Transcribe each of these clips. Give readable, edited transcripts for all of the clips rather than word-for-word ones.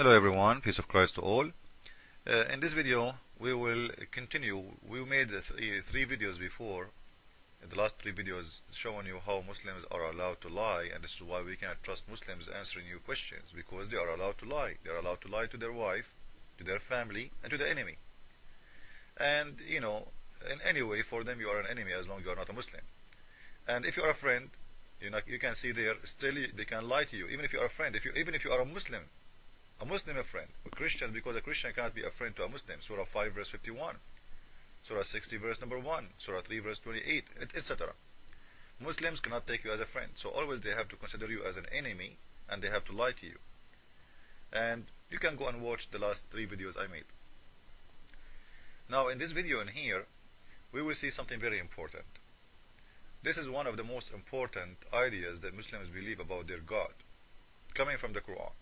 Hello everyone, peace of Christ to all. In this video we will continue. We made three videos before. The last three videos showing you how Muslims are allowed to lie, and this is why we cannot trust Muslims answering you questions, because they are allowed to lie. They are allowed to lie to their wife, to their family, and to the enemy. And in any way for them you are an enemy as long as you are not a Muslim. And if you are a friend, you can see there still they can lie to you, even if you are a friend. Even if you are a Muslim a friend. With Christians, because a Christian cannot be a friend to a Muslim. Surah 5 verse 51, Surah 60 verse number 1, Surah 3 verse 28, etc. Muslims cannot take you as a friend, so always they have to consider you as an enemy, and they have to lie to you. And you can go and watch the last three videos I made. Now in this video in here we will see something very important. This is one of the most important ideas that Muslims believe about their God, coming from the Quran.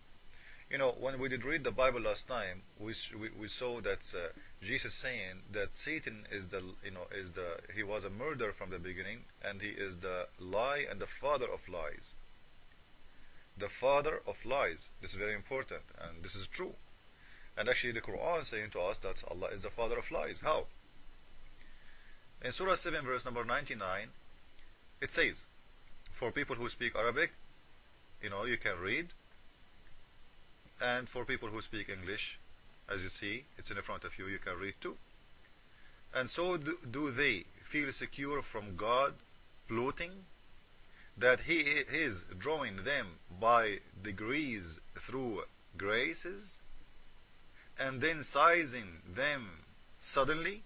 When we did read the Bible last time, we saw that Jesus saying that Satan he was a murderer from the beginning, and he is the lie and the father of lies. The father of lies. This is very important, and this is true. And actually the Quran is saying to us that Allah is the father of lies. How? In Surah 7 verse number 99, it says, for people who speak Arabic, you can read. And for people who speak English, as you see, it's in front of you, you can read too. And so do they feel secure from God, plotting that He is drawing them by degrees through graces, and then seizing them suddenly.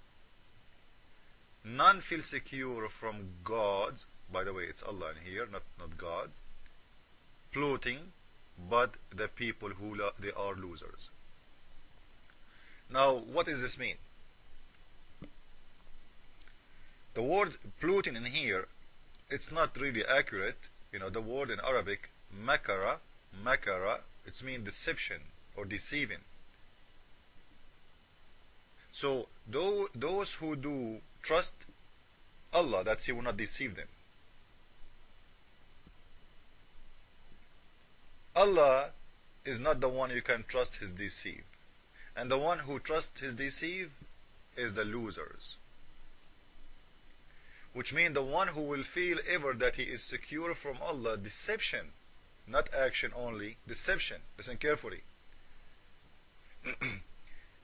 None feel secure from God. By the way, it's Allah in here, not God. Plotting, but the people who they are losers. Now, what does this mean? The word plotting in here, it's not really accurate. The word in Arabic, makara, it means deception or deceiving. So those who do trust Allah, that He will not deceive them. Allah is not the one you can trust His deceive. And the one who trusts His deceive is the losers. Which means the one who will feel ever that he is secure from Allah, deception, not action only, deception. Listen carefully.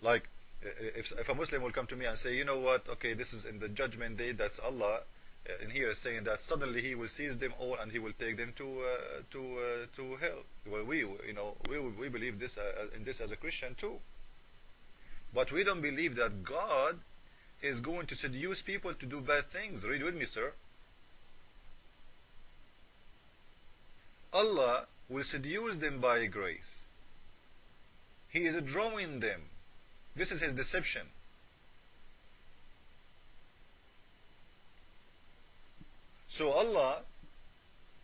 Like, if a Muslim will come to me and say, you know what, okay, this is in the judgment day, that's Allah in here is saying that suddenly He will seize them all and He will take them to hell. Well, we believe this in this as a Christian too, but we don't believe that God is going to seduce people to do bad things. Read with me, sir. Allah will seduce them by grace. He is drawing them. This is His deception. So Allah,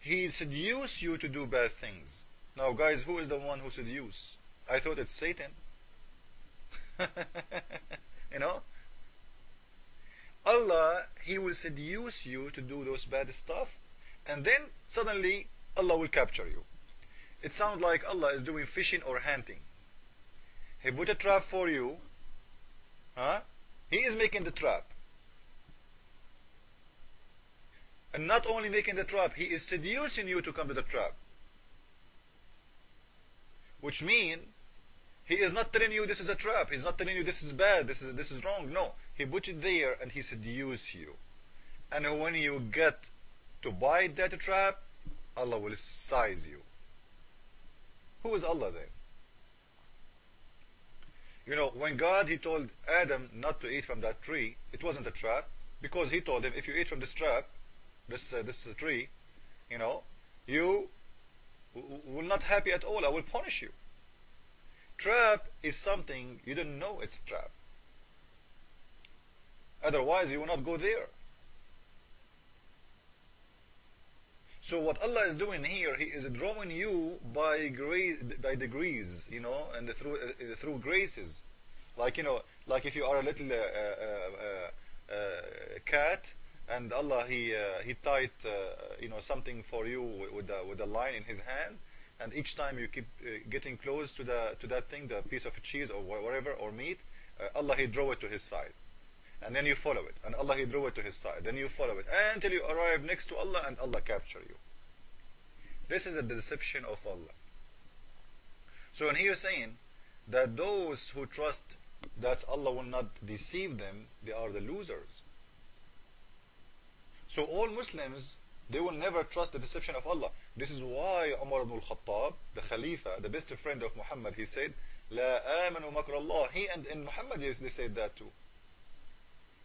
He seduces you to do bad things. Now guys, who is the one who seduces? I thought it's Satan. Allah, He will seduce you to do those bad stuff, and then suddenly Allah will capture you. It sounds like Allah is doing fishing or hunting. He put a trap for you. He is making the trap. And not only making the trap, He is seducing you to come to the trap. Which means He is not telling you this is a trap. He's not telling you this is bad, this is wrong. No, He put it there and He seduces you. And when you get to bite that trap, Allah will seize you. Who is Allah then? When God, He told Adam not to eat from that tree, it wasn't a trap, because He told him, if you eat from this trap, this tree, you will not happy at all. I will punish you. Trap is something you don't know it's a trap. Otherwise you will not go there. So what Allah is doing here, He is drawing you by degrees, and through graces. Like if you are a little cat, and Allah He tied something for you with a line in His hand, and each time you keep getting close to that thing, the piece of cheese or whatever, or meat, Allah He draw it to His side, and then you follow it, and Allah He draw it to His side, then you follow it until you arrive next to Allah and Allah capture you. This is a deception of Allah. So in here saying that those who trust that Allah will not deceive them, they are the losers. So all Muslims, they will never trust the deception of Allah. This is why Umar ibn al-Khattab, the Khalifa, the best friend of Muhammad, he said, لا آمنوا مكر الله. He and Muhammad, yes, they said that too.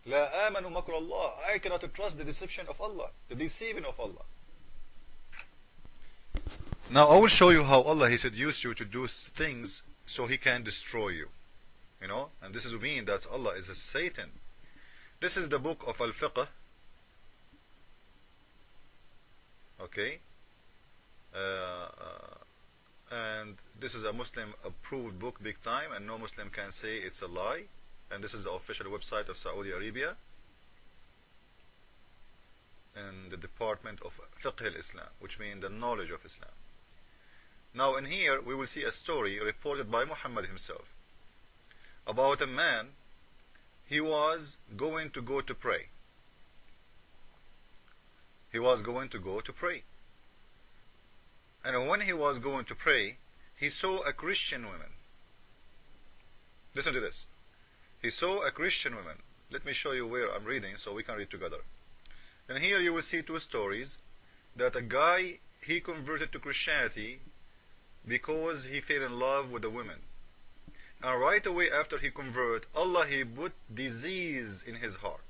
لا آمنوا مكر الله. I cannot trust the deception of Allah, the deceiving of Allah. Now I will show you how Allah He seduced you to do things so He can destroy you. You know, and this is mean that Allah is a Satan. This is the book of Al-Fiqh. Okay, and this is a Muslim approved book big time, and no Muslim can say it's a lie. And this is the official website of Saudi Arabia and the Department of Fiqh al-Islam, which means the knowledge of Islam. Now in here we will see a story reported by Muhammad himself about a man. He was going to pray. He was going to go to pray. And when he was going to pray, he saw a Christian woman. Listen to this. He saw a Christian woman. Let me show you where I'm reading so we can read together. And here you will see two stories, that a guy, he converted to Christianity because he fell in love with a woman. And right away after he converted, Allah He put disease in his heart.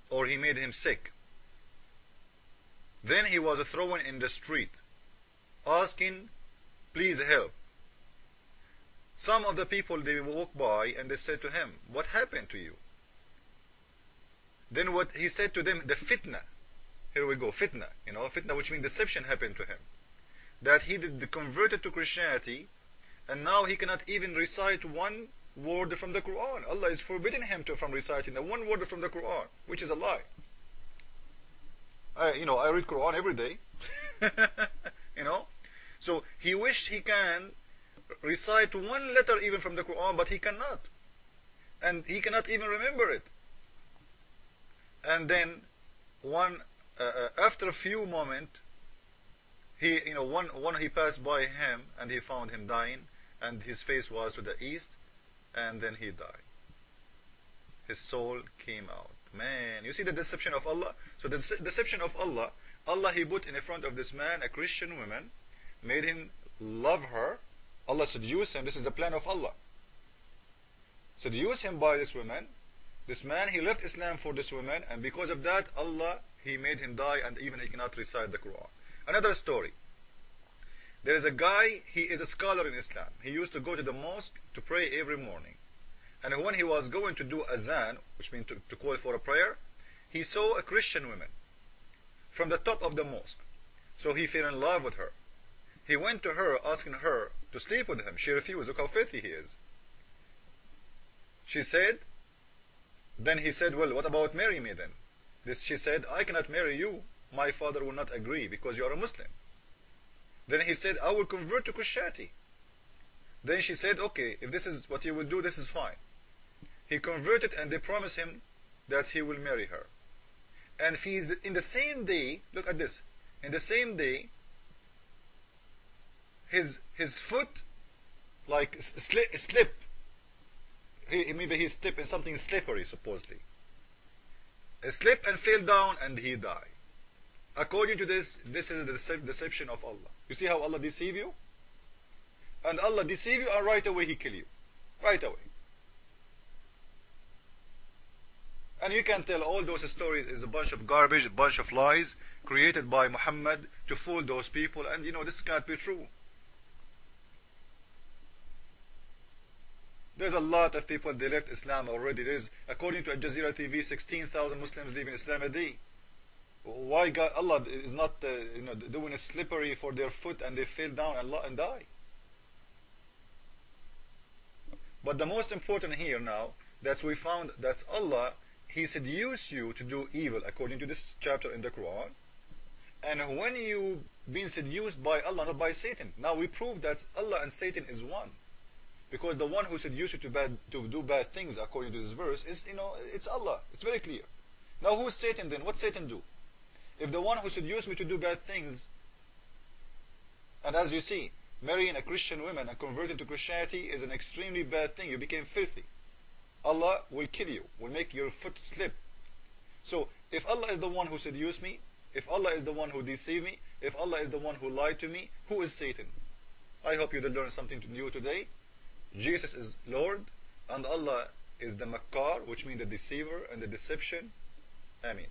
Or He made him sick. Then he was thrown in the street, asking, please help. Some of the people, they walked by and they said to him, what happened to you? Then what he said to them, the fitna. Here we go, fitna. You know, fitna, which means deception, happened to him. That he did converted to Christianity, and now he cannot even recite one word from the Quran. Allah is forbidding him from reciting the one word from the Quran, which is a lie. I read Quran every day. You know, so he wished he can recite one letter even from the Quran, but he cannot, and he cannot even remember it. And then after a few moments, he passed by him and he found him dying, and his face was to the east. And then he died. His soul came out. Man, you see the deception of Allah? So the deception of Allah, Allah He put in front of this man a Christian woman, made him love her. Allah seduced him. This is the plan of Allah. Seduce him by this woman. This man, he left Islam for this woman, and because of that, Allah, He made him die, and even he cannot recite the Quran. Another story. There is a guy, he is a scholar in Islam. He used to go to the mosque to pray every morning. And when he was going to do azan, which means to call for a prayer, he saw a Christian woman from the top of the mosque. So he fell in love with her. He went to her, asking her to sleep with him. She refused. Look how filthy he is. She said, then he said, well, what about marry me then? She said, I cannot marry you. My father will not agree because you are a Muslim. Then he said, I will convert to Christianity. Then she said, okay, if this is what you will do, this is fine. He converted, and they promised him that he will marry her. And in the same day, look at this, in the same day, his foot like slip. Maybe he stepped in something slippery, supposedly. He slipped and fell down, and he died. According to this is the deception of Allah. You see how Allah deceive you? And Allah deceive you, and right away He kill you. Right away. And you can tell all those stories is a bunch of garbage, a bunch of lies created by Muhammad to fool those people, and this can't be true. There's a lot of people, they left Islam already. There's, according to Al Jazeera TV, 16,000 Muslims leaving Islam a day. Why God, Allah is not doing a slippery for their foot and they fell down and die? But the most important here now, that we found that Allah, He seduced you to do evil according to this chapter in the Quran, And when you been seduced by Allah, not by Satan, now we prove that Allah and Satan is one. Because the one who seduced you to do bad things, according to this verse, is, it's Allah. It's very clear. Now who's Satan then? What Satan do? If the one who seduced me to do bad things, and as you see, marrying a Christian woman and converting to Christianity is an extremely bad thing. You became filthy. Allah will kill you, will make your foot slip. So if Allah is the one who seduced me, if Allah is the one who deceived me, if Allah is the one who lied to me, who is Satan? I hope you did learn something new today. Jesus is Lord, and Allah is the Makkar, which means the deceiver and the deception. Ameen.